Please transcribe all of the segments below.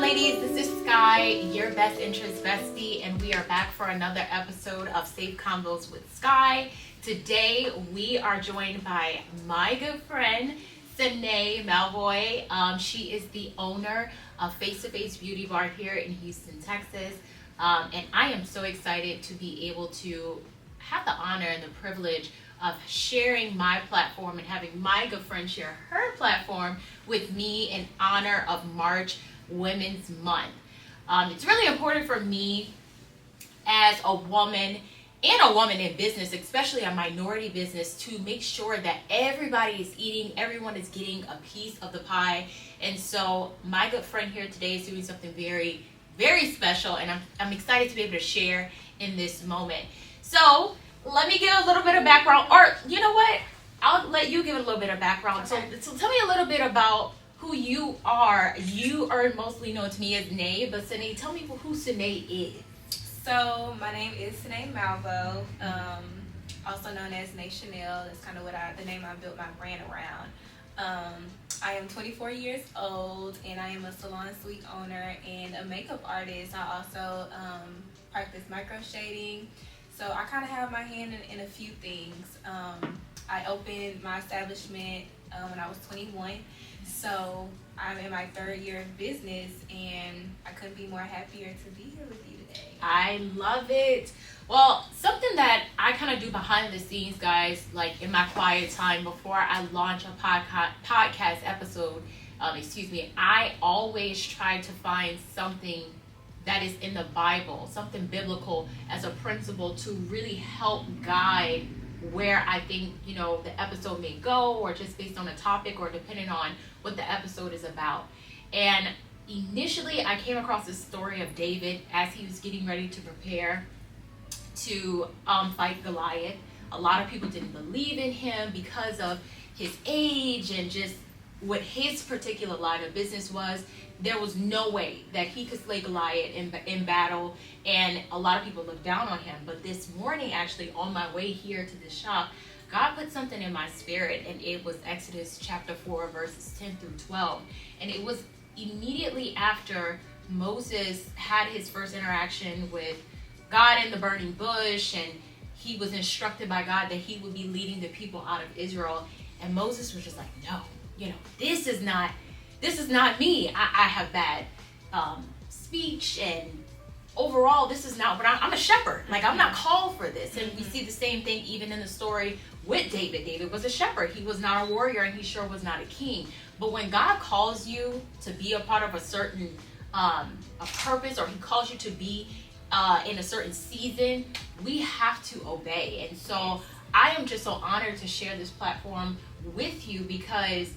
ladies, this is Sky, your best interest bestie, and we are back for another episode of Safe Convos with Sky. Today, we are joined by my good friend, C'ne Malveaux. She is the owner of FacetoFace Beauty Bar here in Houston, Texas. And I am so excited to be able to have the honor and the privilege of sharing my platform and having my good friend share her platform with me in honor of March Women's Month. It's really important for me as a woman and a woman in business, especially a minority business, to make sure that everybody is eating, everyone is getting a piece of the pie. And so my good friend here today is doing something very, very special, and I'm excited to be able to share in this moment. So let me give a little bit of background, or you know what? I'll let you give a little bit of background. Okay. So tell me a little bit about who you are. You are mostly known to me as C'ne, but C'ne, tell me who C'ne is. So my name is C'ne Malveaux, also known as Chanel. That's kind of the name I built my brand around. I am 24 years old, and I am a salon suite owner and a makeup artist. I also practice micro shading. So I kind of have my hand in a few things. I opened my establishment when I was 21. So I'm in my third year of business, and I couldn't be more happier to be here with you today. I love it. Well, something that I kind of do behind the scenes, guys, like in my quiet time before I launch a podcast episode, I always try to find something that is in the Bible, something biblical as a principle to really help guide where I think, the episode may go, or just based on the topic, or depending on what the episode is about. And initially I came across this story of David as he was getting ready to prepare to fight Goliath. A lot of people didn't believe in him because of his age and just what his particular line of business was. There was no way that he could slay Goliath in battle, and a lot of people looked down on him. But this morning, actually, on my way here to the shop, God put something in my spirit, and it was Exodus chapter 4, verses 10 through 12. And it was immediately after Moses had his first interaction with God in the burning bush, and he was instructed by God that he would be leading the people out of Israel. And Moses was just like, no, this is not me. I have bad speech, and overall, this is not what I'm a shepherd. Like, I'm not called for this. And we see the same thing even in the story with David. David was a shepherd. He was not a warrior, and he sure was not a king. But when God calls you to be a part of a certain a purpose, or he calls you to be in a certain season, we have to obey. And so I am just so honored to share this platform with you, because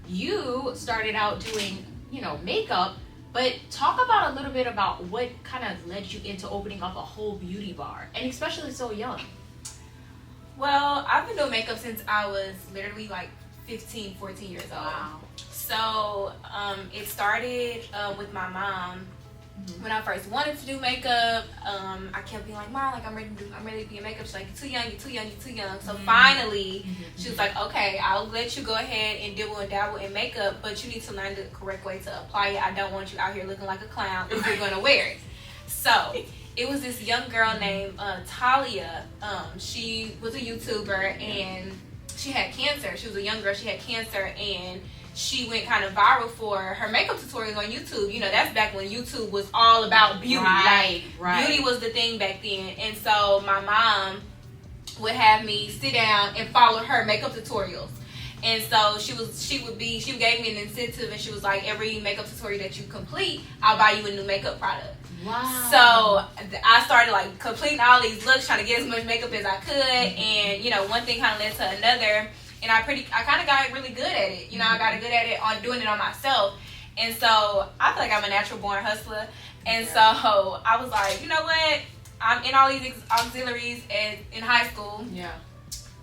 you started out doing, makeup, but talk about a little bit about what kind of led you into opening up a whole beauty bar, and especially so young. Well, I've been doing makeup since I was literally like 15, 14 years old. Wow. So it started with my mom. When I first wanted to do makeup, I kept being like, Mom, like I'm ready to be in makeup. She's like, you're too young. So finally, she was like, okay, I'll let you go ahead and dibble and dabble in makeup, but you need to learn the correct way to apply it. I don't want you out here looking like a clown if you're gonna wear it. So it was this young girl named Talia. She was a YouTuber, and she had cancer. She was a young girl. She had cancer, and she went kind of viral for her makeup tutorials on YouTube. That's back when YouTube was all about beauty. Right. Beauty was the thing back then. And so my mom would have me sit down and follow her makeup tutorials. And so she gave me an incentive, and she was like, every makeup tutorial that you complete, I'll buy you a new makeup product. Wow. So I started like completing all these looks, trying to get as much makeup as I could. And one thing kind of led to another. And I kind of got really good at it. I got good at it on doing it on myself. And so I feel like I'm a natural born hustler. And so I was like, you know what? I'm in all these auxiliaries in high school. Yeah.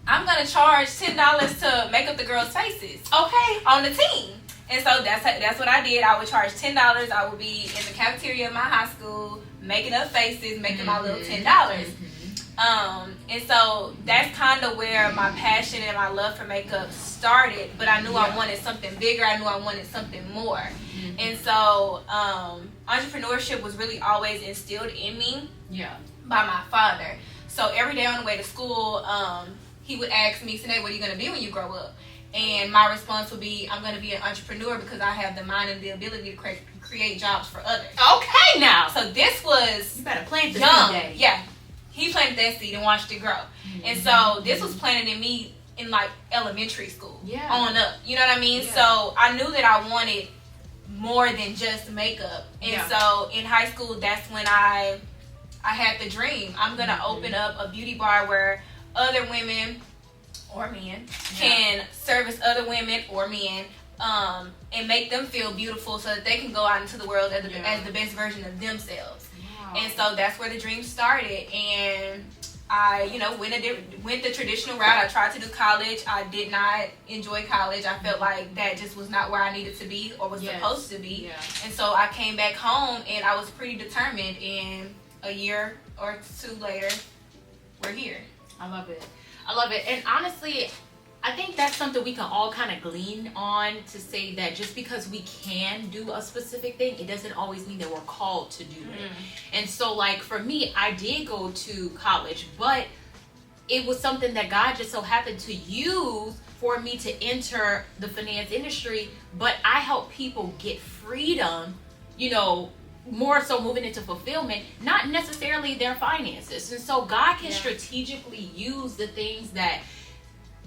I'm going to charge $10 to make up the girls' faces. Okay. On the team. And so that's what I did. I would charge $10. I would be in the cafeteria of my high school, making up faces, making my little $10. And so that's kind of where my passion and my love for makeup started. But I knew I wanted something bigger. I knew I wanted something more. And so entrepreneurship was really always instilled in me by my father. So every day on the way to school, he would ask me, C'ne, what are you going to be when you grow up? And my response would be, I'm going to be an entrepreneur because I have the mind and the ability to create jobs for others. Okay, now. So this was you better plant the seed. Yeah. He planted that seed and watched it grow. And so this was planted in me in like elementary school on up. You know what I mean? So I knew that I wanted more than just makeup. And so in high school, that's when I had the dream. I'm going to open up a beauty bar where other women or men can service other women or men and make them feel beautiful so that they can go out into the world as the best version of themselves. Wow. And so that's where the dream started. And I, went the traditional route. I tried to do college. I did not enjoy college. I felt like that just was not where I needed to be or was supposed to be. Yeah. And so I came back home and I was pretty determined. And a year or two later, we're here. I love it. I love it. And honestly, I think that's something we can all kind of glean on to say that just because we can do a specific thing, it doesn't always mean that we're called to do it. And so like for me, I did go to college, but it was something that God just so happened to use for me to enter the finance industry. But I help people get freedom, more so moving into fulfillment, not necessarily their finances. And so God can strategically use the things that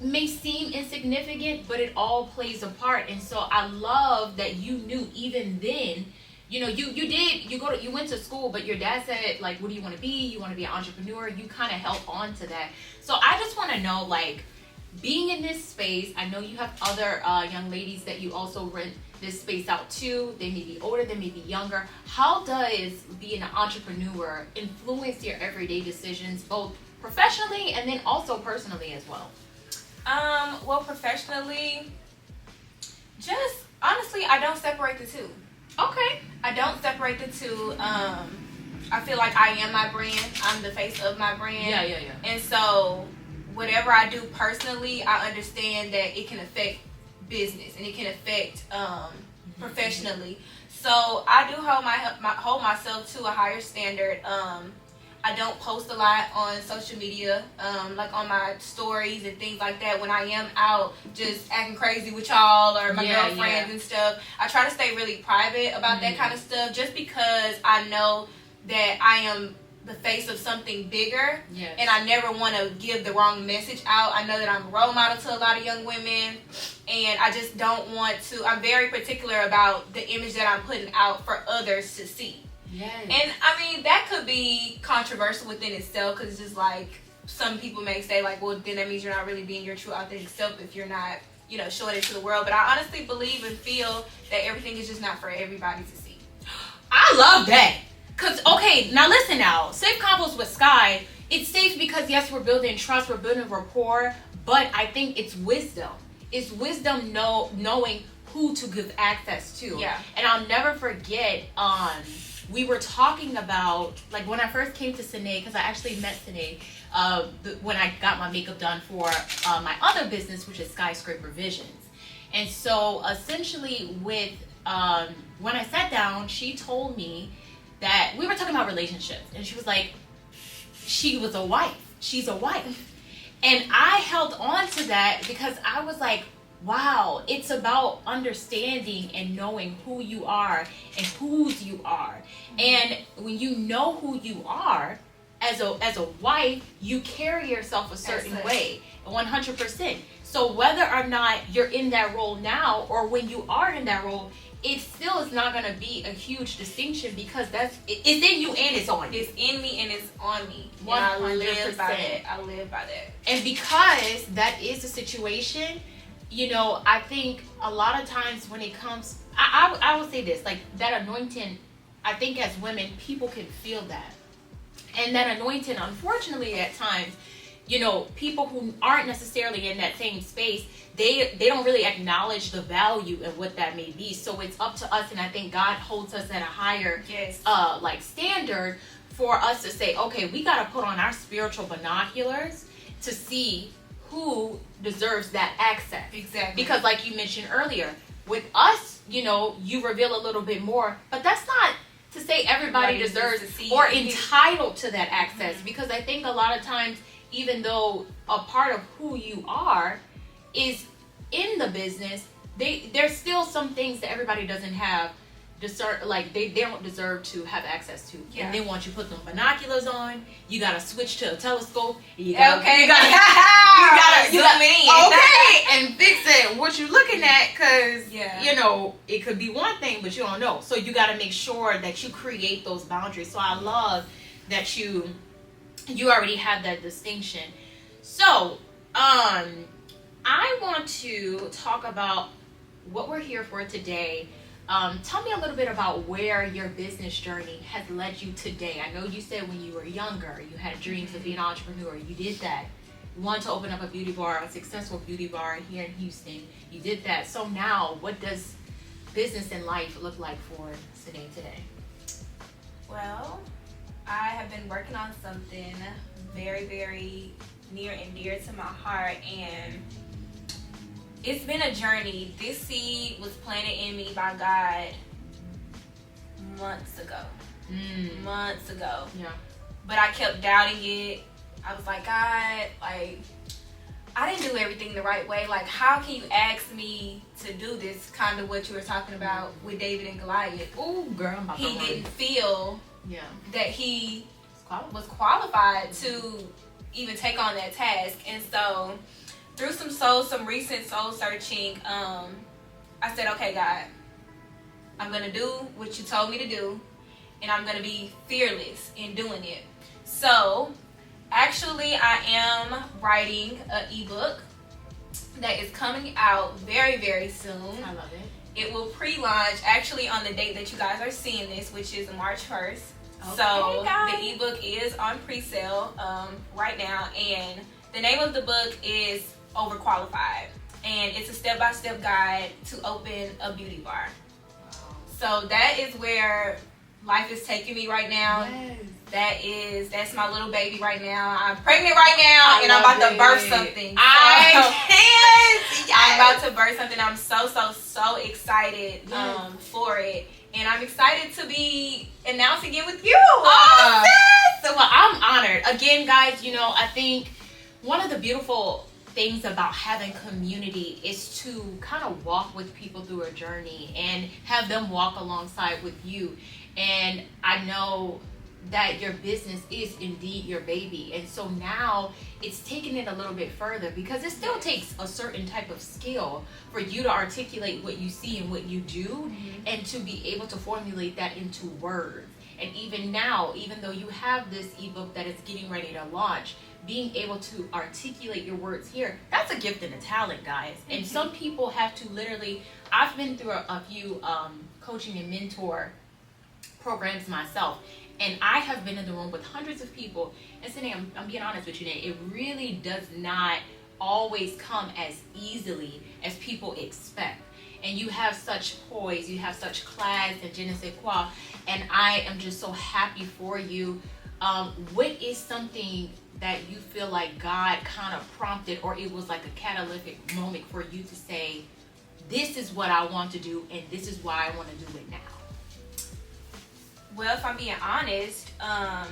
may seem insignificant, but it all plays a part. And so I love that you knew even then, you went to school, but your dad said, like, what do you want to be? You want to be an entrepreneur. You kind of held on to that. So I just want to know, like, being in this space, I know you have other young ladies that you also rent this space out to. They may be older, they may be younger. How does being an entrepreneur influence your everyday decisions, both professionally and then also personally as well? Well, professionally, just honestly, I don't separate the two. Okay. I don't separate the two. I feel like I am my brand. I'm the face of my brand. Yeah. And so whatever I do personally, I understand that it can affect business and it can affect professionally. So I do hold myself to a higher standard. I don't post a lot on social media, like on my stories and things like that. When I am out just acting crazy with y'all or my girlfriends and stuff, I try to stay really private about that kind of stuff, just because I know that I am the face of something bigger, and I never want to give the wrong message out. I know that I'm a role model to a lot of young women, and I just don't want to. I'm very particular about the image that I'm putting out for others to see. Yes. And I mean, that could be controversial within itself, because it's just like some people may say, like, well, then that means you're not really being your true authentic self if you're not, showing it to the world. But I honestly believe and feel that everything is just not for everybody to see. I love that. Because, okay, now listen now. Safe Convos with Sky, it's safe because, yes, we're building trust, we're building rapport, but I think it's wisdom. It's wisdom knowing who to give access to. Yeah. And I'll never forget, we were talking about, like, when I first came to C'ne, because I actually met C'ne when I got my makeup done for my other business, which is Skyscraper Visions. And so, essentially, with when I sat down, she told me that we were talking about relationships, and she was like, she's a wife. And I held on to that because I was like, wow, it's about understanding and knowing who you are and whose you are. And when you know who you are as a wife, you carry yourself a certain way, 100%. So whether or not you're in that role now or when you are in that role, it still is not going to be a huge distinction, because it's in you and it's on you. It's in me and it's on me. 100%. I live by that. I live by that. And because that is the situation, I think a lot of times when it comes, I will say this, like, that anointing, I think as women, people can feel that. And that anointing, unfortunately, at times, people who aren't necessarily in that same space, they don't really acknowledge the value of what that may be. So it's up to us, and I think God holds us at a higher standard for us to say, okay, we got to put on our spiritual binoculars to see who deserves that access. Exactly. Because like you mentioned earlier, With us, you know, you reveal a little bit more, but that's not to say everybody deserves or entitled to that access, because I think a lot of times, even though a part of who you are is in the business, there's still some things that everybody doesn't have. They don't deserve to have access to. And they want you to put them binoculars on. You gotta switch to a telescope. You gotta zoom in. Okay, and fix it. What you looking at? Because you know it could be one thing, but you don't know. So you gotta make sure that you create those boundaries. So I love that you already have that distinction. So I want to talk about what we're here for today. Tell me a little bit about where your business journey has led you today. I know you said when you were younger, you had dreams of being an entrepreneur. You did that. You wanted to open up a beauty bar, a successful beauty bar here in Houston. You did that. So now, what does business and life look like for C'ne today? Well, I have been working on something very, very near and dear to my heart, and it's been a journey. This seed was planted in me by God months ago. Months ago. Yeah. But I kept doubting it. I was like, God, like, I didn't do everything the right way. Like, how can you ask me to do this? Kind of what you were talking about with David and Goliath. Oh, girl, he didn't feel that he was qualified to even take on that task. And so through some recent soul searching, I said, okay, God, I'm going to do what you told me to do, and I'm going to be fearless in doing it. So, actually, I am writing an ebook that is coming out very, very soon. I love it. It will pre-launch actually on the date that you guys are seeing this, which is March 1st. Okay, so, guys. The ebook is on pre-sale right now, and the name of the book is Overqualified, and it's a step-by-step guide to open a beauty bar. Wow. So that is where life is taking me right now. Yes. That's my little baby right now. I'm pregnant right now, and I'm about to birth something. I'm about to birth something. I'm so excited for it, and I'm excited to be announcing it with you. So I'm honored. Again, guys, you know, I think one of the beautiful things about having community is to kind of walk with people through a journey and have them walk alongside with you. And I know that your business is indeed your baby, and so now it's taking it a little bit further, because it still takes a certain type of skill for you to articulate what you see and what you do, and to be able to formulate that into words. And even now, even though you have this ebook that is getting ready to launch, being able to articulate your words here, that's a gift and a talent, guys. And some people have to literally, I've been through a few coaching and mentor programs myself, and I have been in the room with hundreds of people, and C'ne, I'm being honest with you, Nate, it really does not always come as easily as people expect. And you have such poise, you have such class and je ne sais quoi, and I am just so happy for you. What is something that you feel like God kind of prompted, or it was like a catalytic moment for you to say, this is what I want to do, and this is why I want to do it now? Well, if I'm being honest, I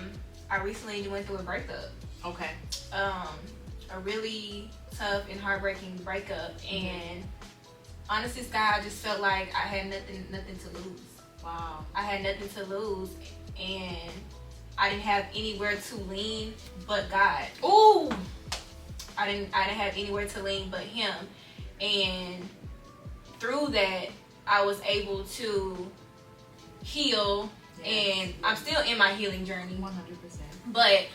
recently went through a breakup. Okay. A really tough and heartbreaking breakup, and honestly, Sky, I just felt like I had nothing to lose. Wow. I had nothing to lose, and I didn't have anywhere to lean but God. Ooh. I didn't have anywhere to lean but Him, and through that, I was able to heal. Yes. And I'm still in my healing journey. 100%. But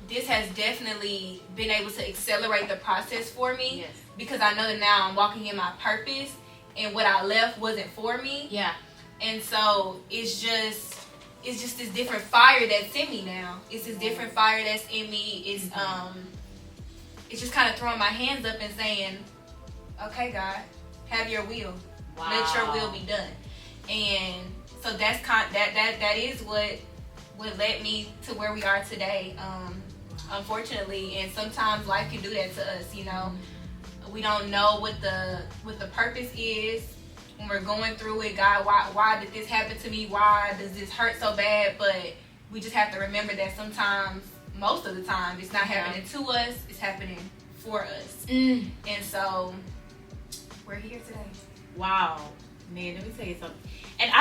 this has definitely been able to accelerate the process for me. Yes. Because I know that now I'm walking in my purpose, and what I left wasn't for me. Yeah. And so it's just this different fire that's in me now. It's this different fire that's in me. It's just kind of throwing my hands up and saying, okay, God, have your will. Wow. Let your will be done. And so that's that is what led me to where we are today. Unfortunately, and sometimes life can do that to us. You know, we don't know what the purpose is, when we're going through it, God, why did this happen to me? Why does this hurt so bad? But we just have to remember that sometimes, most of the time, it's not happening to us, it's happening for us. And so we're here today. Wow. Man, let me tell you something. And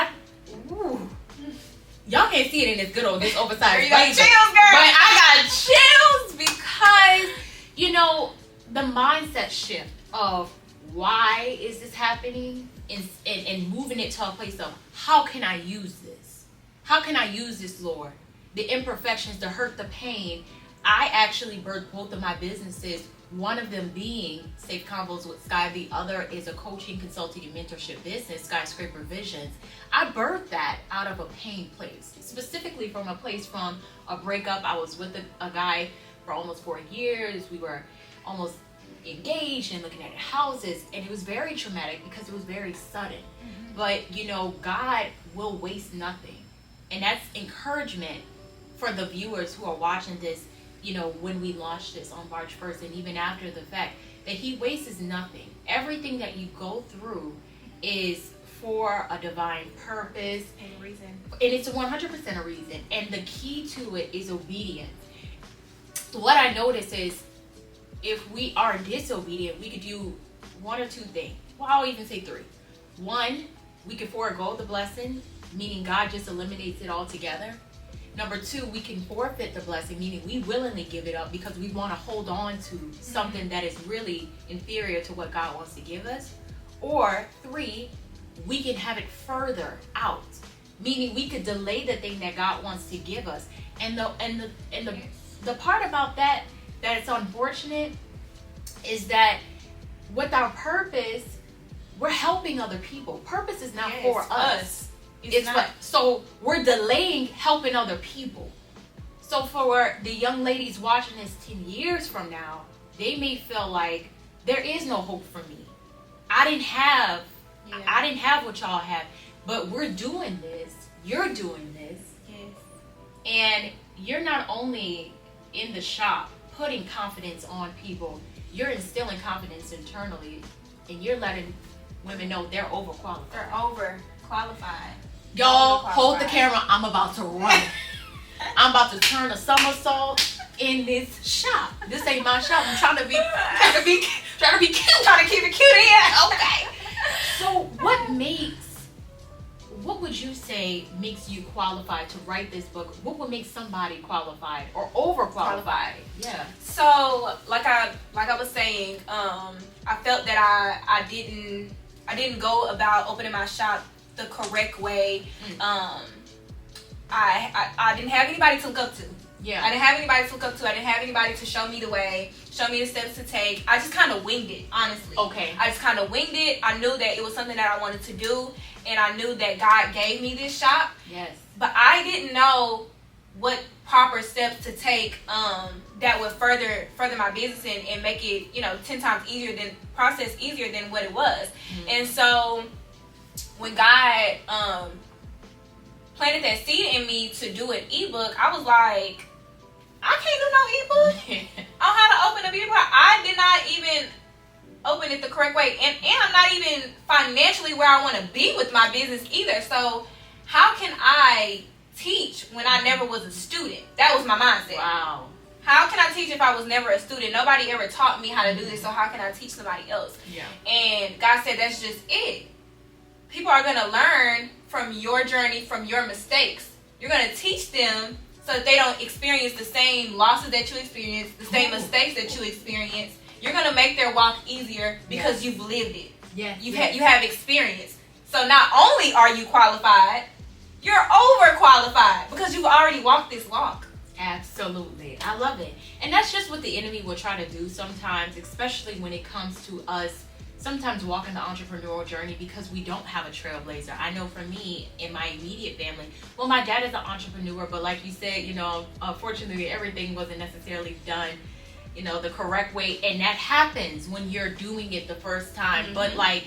y'all can't see it in this good old, this oversized You got blazer. chills, girl. But I got chills because, you know, the mindset shift of why is this happening and moving it to a place of how can I use this? How can I use this, Lord? The imperfections, the hurt, the pain. I actually birthed both of my businesses, one of them being SafeConvosWithSky, the other is a coaching, consulting, and mentorship business, Skyscraper Visions. I birthed that out of a pain place, specifically from a place from a breakup. I was with a guy for almost 4 years. We were almost engaged and looking at houses, and it was very traumatic because it was very sudden. But, you know, God will waste nothing. And that's encouragement for the viewers who are watching this, you know, when we launched this on March 1st and even after the fact, that he wastes nothing. Everything that you go through is for a divine purpose. And a reason. And it's 100% a reason. And the key to it is obedience. What I notice is if we are disobedient, we could do one or two things. Well, I'll even say three. One, we could forego the blessing, meaning God just eliminates it altogether. Number two, we can forfeit the blessing, meaning we willingly give it up because we want to hold on to something that is really inferior to what God wants to give us. Or three, we can have it further out, meaning we could delay the thing that God wants to give us. And the part about that it's unfortunate is that with our purpose, we're helping other people. Purpose is not for us. It's not. So we're delaying helping other people. So for the young ladies watching this 10 years from now, they may feel like there is no hope for me. I didn't have what y'all have, but we're doing this. You're doing this. Yes. And you're not only in the shop putting confidence on people, you're instilling confidence internally, and you're letting women know they're overqualified. They're overqualified. Y'all, hold the camera. I'm about to run. I'm about to turn a somersault in this shop. This ain't my shop. I'm trying to keep it cute in here. Okay. So what would you say makes you qualified to write this book? What would make somebody qualified or overqualified? Yeah. So like I was saying, I felt that I didn't go about opening my shop the correct way. I didn't have anybody to look up to. Yeah. I didn't have anybody to look up to. I didn't have anybody to show me the way, show me the steps to take. I just kind of winged it, honestly. Okay. I just kind of winged it. I knew that it was something that I wanted to do, and I knew that God gave me this shop. Yes. But I didn't know what proper steps to take that would further my business and make it, 10 times easier than what it was. And so when God planted that seed in me to do an ebook, I was like, I can't do no ebook on how to open a beauty bar. I did not even open it the correct way, and I'm not even financially where I want to be with my business either. So how can I teach when I never was a student? That was my mindset. Wow. How can I teach if I was never a student? Nobody ever taught me how to do this, so how can I teach somebody else? Yeah. And God said that's just it. People are going to learn from your journey, from your mistakes. You're going to teach them so that they don't experience the same losses that you experienced, the same mistakes that you experienced. You're going to make their walk easier because you've lived it. Yes. You have experience. So not only are you qualified, you're overqualified because you've already walked this walk. Absolutely. I love it. And that's just what the enemy will try to do sometimes, especially when it comes to us sometimes walking the entrepreneurial journey because we don't have a trailblazer. I know for me, in my immediate family, well, my dad is an entrepreneur, but like you said, unfortunately, everything wasn't necessarily done, the correct way. And that happens when you're doing it the first time. Mm-hmm. But like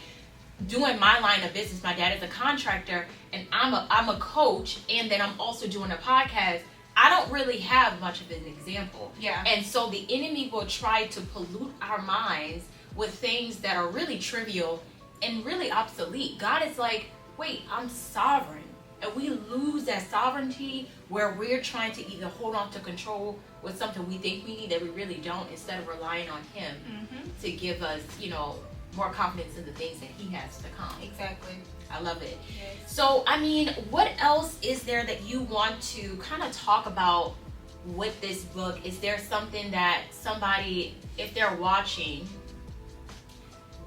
doing my line of business, my dad is a contractor and I'm a coach, and then I'm also doing a podcast. I don't really have much of an example. Yeah. And so the enemy will try to pollute our minds with things that are really trivial and really obsolete. God is like, wait, I'm sovereign. And we lose that sovereignty where we're trying to either hold on to control with something we think we need that we really don't, instead of relying on him to give us, you know, more confidence in the things that he has to come. Exactly. I love it. Yes. So, I mean, what else is there that you want to kind of talk about with this book? Is there something that somebody, if they're watching,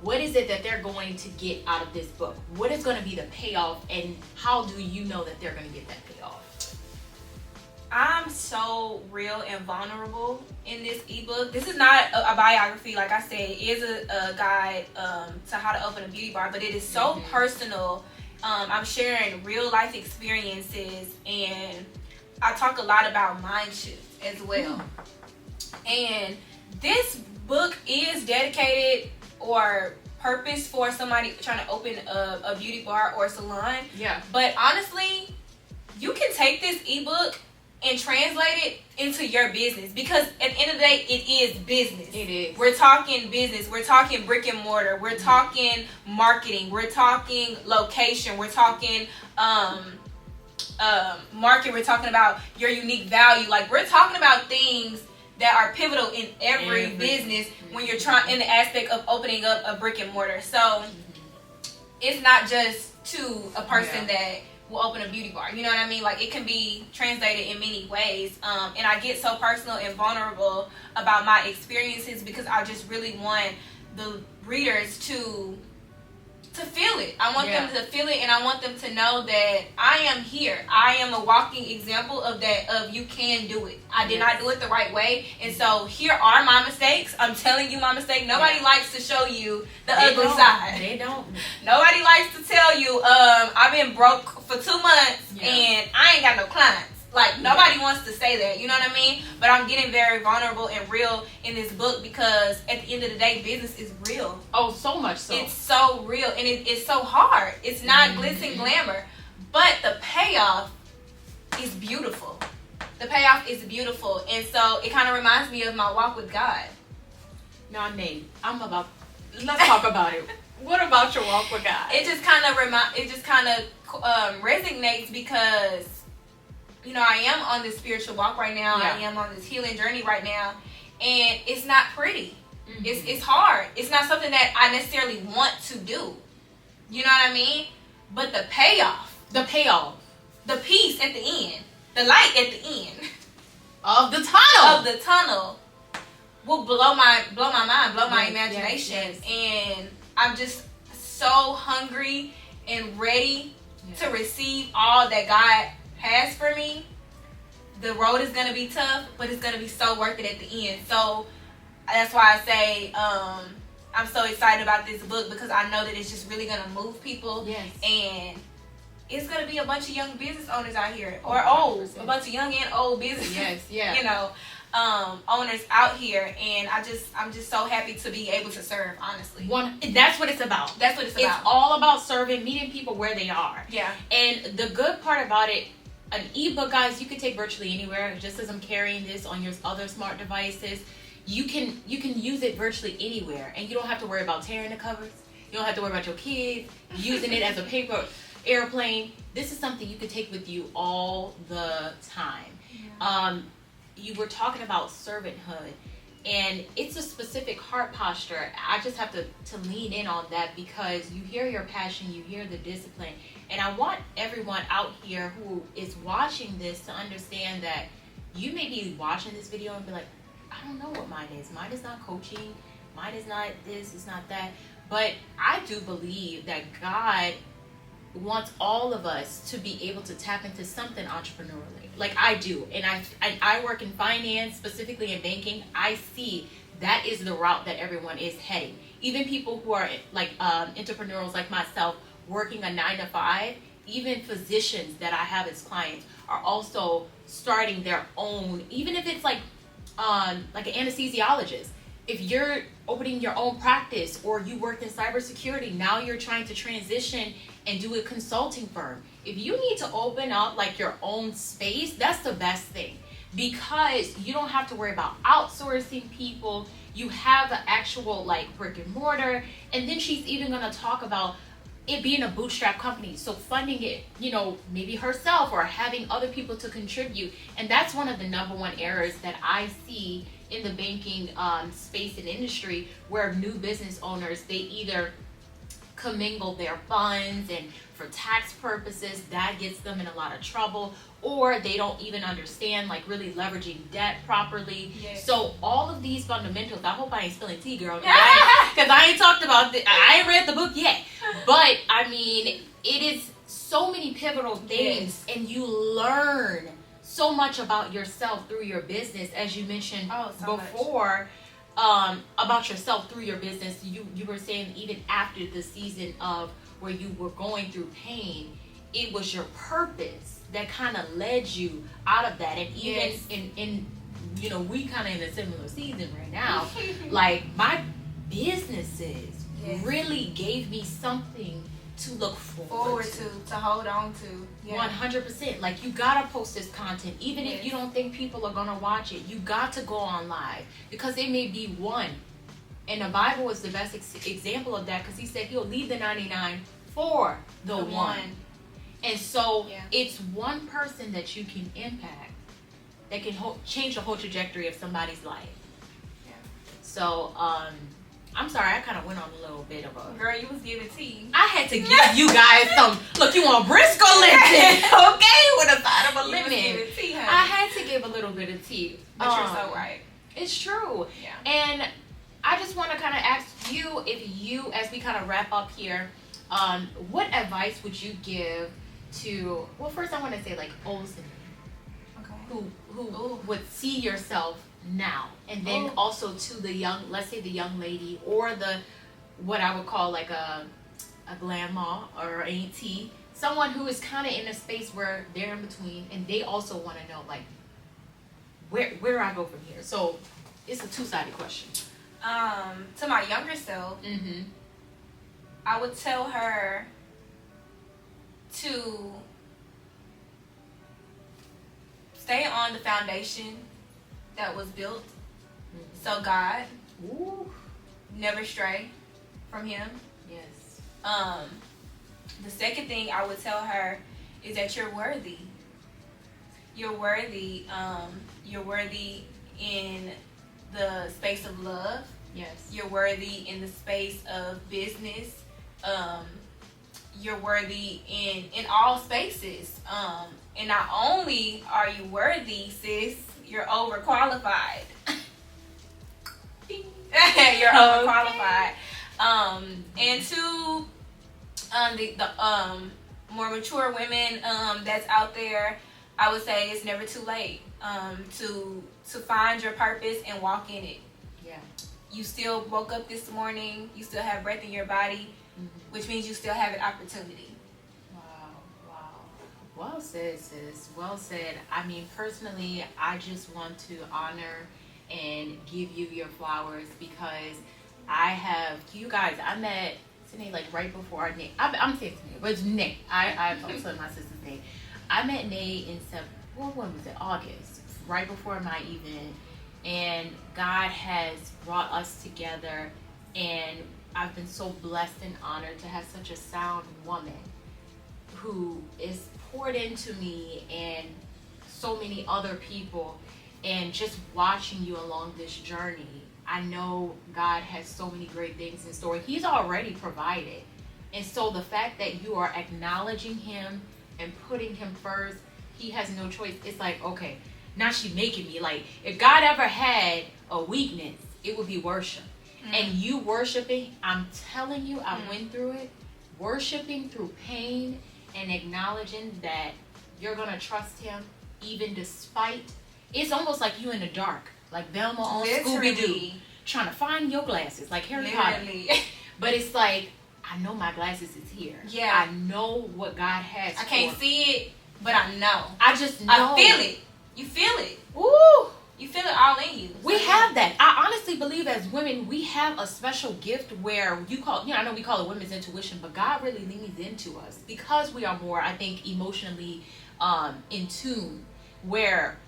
what is it that they're going to get out of this book? What is going to be the payoff, and how do you know that they're going to get that payoff? I'm so real and vulnerable in this ebook. This is not a biography, like I said. It is a guide to how to open a beauty bar, but it is so personal. I'm sharing real life experiences, and I talk a lot about mind shifts as well. And this book is dedicated or purpose for somebody trying to open a beauty bar or salon. Yeah. But honestly, you can take this ebook and translate it into your business, because at the end of the day, it is business. It is. We're talking business. We're talking brick and mortar. We're talking marketing. We're talking location. We're talking market. We're talking about your unique value. Like, we're talking about things that are pivotal in every business when you're trying, in the aspect of opening up a brick and mortar. So it's not just to a person that will open a beauty bar. You know what I mean? Like, it can be translated in many ways. And I get so personal and vulnerable about my experiences because I just really want the readers to feel it. I want them to feel it, and I want them to know that I am here. I am a walking example of that, of you can do it. I did not do it the right way, and so here are my mistakes. I'm telling you my mistake. Nobody likes to show you the ugly side. They don't. Nobody likes to tell you, I've been broke for 2 months and I ain't got no clients. Like, nobody wants to say that, you know what I mean? But I'm getting very vulnerable and real in this book because at the end of the day, business is real. Oh, so much so. It's so real, and it's so hard. It's not glitz and glamour, but the payoff is beautiful. The payoff is beautiful, and so it kind of reminds me of my walk with God. Now, Nate, let's talk about it. What about your walk with God? It just kind of resonates because, you know, I am on this spiritual walk right now. I am on this healing journey right now, and it's not pretty. It's hard. It's not something that I necessarily want to do. You know what I mean? But the payoff, the peace at the end, the light at the end of the tunnel will blow my mind, blow my imagination, and I'm just so hungry and ready to receive all that God has for me. The road is gonna be tough, but it's gonna be so worth it at the end. So that's why I say I'm so excited about this book, because I know that it's just really gonna move people. And it's gonna be a bunch of young business owners out here, or old, a bunch of young and old business you know, owners out here, and I'm just so happy to be able to serve, honestly. That's what it's about. It's all about serving, meeting people where they are. And the good part about it, an ebook, guys, you can take virtually anywhere. Just as I'm carrying this on your other smart devices, you can use it virtually anywhere, and you don't have to worry about tearing the covers. You don't have to worry about your kids using it as a paper airplane. This is something you can take with you all the time. You were talking about servanthood, and it's a specific heart posture. I just have to lean in on that, because you hear your passion, you hear the discipline, and I want everyone out here who is watching this to understand that you may be watching this video and be like, I don't know what mine is. Mine is not coaching. Mine is not this. It's not that. But I do believe that God wants all of us to be able to tap into something entrepreneurially. Like I do. And I work in finance, specifically in banking. I see that is the route that everyone is heading. Even people who are like entrepreneurs like myself, working a 9-to-5, even physicians that I have as clients are also starting their own, even if it's like an anesthesiologist. If you're opening your own practice, or you worked in cybersecurity, now you're trying to transition and do a consulting firm. If you need to open up like your own space, that's the best thing, because you don't have to worry about outsourcing people. You have the actual like brick and mortar. And then she's even going to talk about it being a bootstrap company, so funding it, you know, maybe herself or having other people to contribute. And that's one of the number one errors that I see in the banking space and industry, where new business owners, they either commingle their funds, and for tax purposes that gets them in a lot of trouble, or they don't even understand like really leveraging debt properly. Yes. So all of these fundamentals, I hope I ain't spilling tea, girl, because I ain't talked about I ain't read the book yet, but I mean, it is so many pivotal things. Yes. And you learn so much about yourself through your business, as you mentioned before. About yourself through your business. You were saying even after the season of where you were going through pain, it was your purpose that kind of led you out of that. And even in you know, we kind of in a similar season right now. Like my businesses really gave me something to look forward to hold on to. 100%. Like, you gotta post this content, even if you don't think people are gonna watch it. You got to go on live, because it may be one. And the Bible is the best example of that, because he said he'll leave the 99 for the one. And so it's one person that you can impact that can change the whole trajectory of somebody's life. So I'm sorry, I kind of went on a little bit of a... Girl, you was giving tea. I had to give you guys some... Look, you want Briscoe Lipton, okay? With a side of a lemon. Tea, honey. I had to give a little bit of tea. But you're so right. It's true. Yeah. And I just want to kind of ask you, if you, as we kind of wrap up here, what advice would you give to... Well, first I want to say, like, Olsen, who would see yourself now, and then also to the young, let's say the young lady, or the what I would call like a grandma or auntie, someone who is kind of in a space where they're in between, and they also want to know like where do I go from here. So it's a two-sided question. To my younger self, I would tell her to stay on the foundation that was built. So God, never stray from Him. Yes. The second thing I would tell her is that you're worthy. You're worthy. You're worthy in the space of love. Yes. You're worthy in the space of business. You're worthy in all spaces. And not only are you worthy, sis, you're overqualified. You're overqualified. And to the more mature women that's out there, I would say it's never too late to find your purpose and walk in it. Yeah. You still woke up this morning. You still have breath in your body, which means you still have an opportunity. Well said, sis. Well said. I mean, personally, I just want to honor and give you your flowers, because I have, you guys, I met C'ne like right before Nick. I'm saying C'ne, but it's Nick. I'm also my sister's name. I met Nate in when was it? August, right before my event. And God has brought us together, and I've been so blessed and honored to have such a sound woman who is poured into me and so many other people. And just watching you along this journey, I know God has so many great things in store. He's already provided. And so the fact that you are acknowledging Him and putting Him first, He has no choice. It's like, okay, now she's making me, like, if God ever had a weakness, it would be worship. And you worshiping, I'm telling you, I went through it, worshiping through pain and acknowledging that you're going to trust Him even despite, it's almost like you in the dark, like Velma on Scooby-Doo, trying to find your glasses, like Harry Potter. But it's like, I know my glasses is here. Yeah. I know what God has I can't see it, but I know. I just know. I feel it. You feel it. Ooh. You feel it all in you. We have that. I honestly believe as women, we have a special gift where I know we call it women's intuition, but God really leans into us because we are more, I think, emotionally in tune, where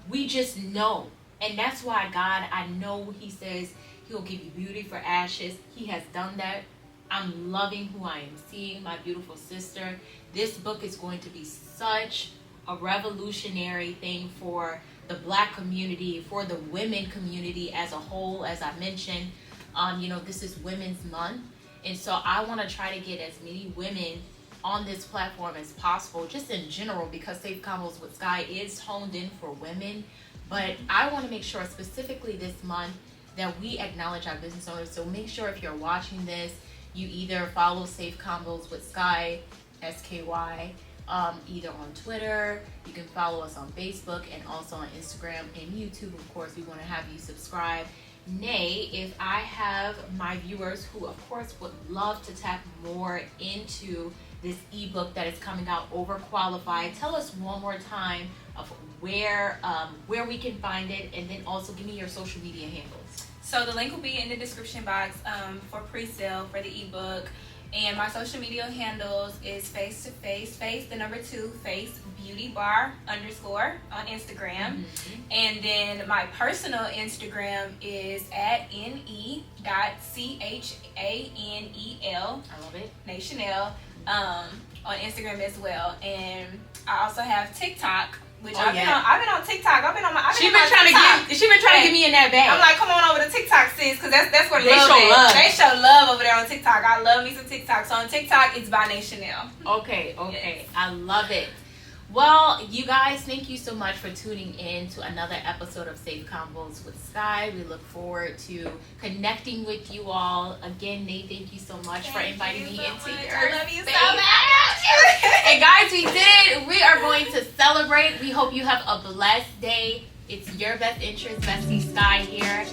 we just know. And that's why God, I know he says he'll give you beauty for ashes. He has done that. I'm loving who I am seeing, my beautiful sister. This book is going to be such a revolutionary thing for the Black community, for the women community as a whole. As I mentioned, this is Women's Month. And so I want to try to get as many women on this platform as possible, just in general, because Safe Convos with Sky is honed in for women. But I want to make sure specifically this month that we acknowledge our business owners. So make sure if you're watching this, you either follow Safe Convos with Sky, SKY, either on Twitter. You can follow us on Facebook and also on Instagram and YouTube. Of course, we want to have you subscribe. Nay, if I have my viewers who, of course, would love to tap more into this ebook that is coming out, Overqualified, tell us one more time of where we can find it, and then also give me your social media handles. So the link will be in the description box for pre-sale for the ebook. And my social media handles is FacetoFace, Face Beauty Bar _ on Instagram. Mm-hmm. And then my personal Instagram is at ne.chanel. I love it. Chanel on Instagram as well. And I also have TikTok, which I've been on TikTok. She been trying to get me in that bag. I'm like, come on over to TikTok, sis, because that's where they show love. They show love over there on TikTok. I love me some TikTok. So on TikTok, it's by Chanel. Okay. Yes. I love it. Well, you guys, thank you so much for tuning in to another episode of Safe Convos with Sky. We look forward to connecting with you all. Again, Nate, thank you so much for inviting me into your I love you space. so much. And guys, we did it. We are going to celebrate. We hope you have a blessed day. It's your best interest, Bestie Sky here.